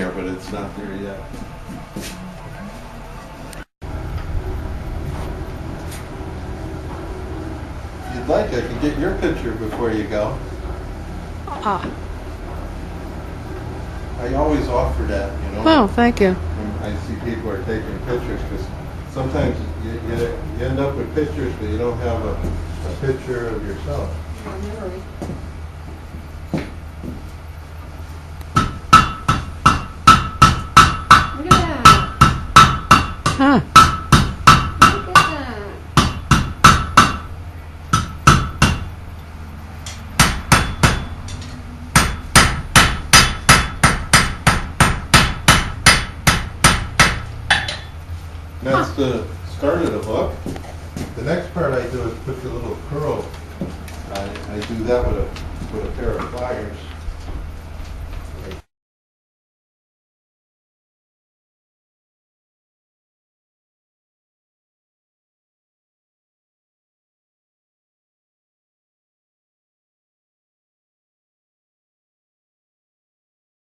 there, but it's not there yet. If you'd like, I can get your picture before you go. I always offer that, you know. Oh, thank you. When I see people are taking pictures, because sometimes you end up with pictures, but you don't have a picture of yourself. Look at that. Huh. Look at that. That's the start of the book. The next part I do is put the little curl. I do that with a pair of pliers.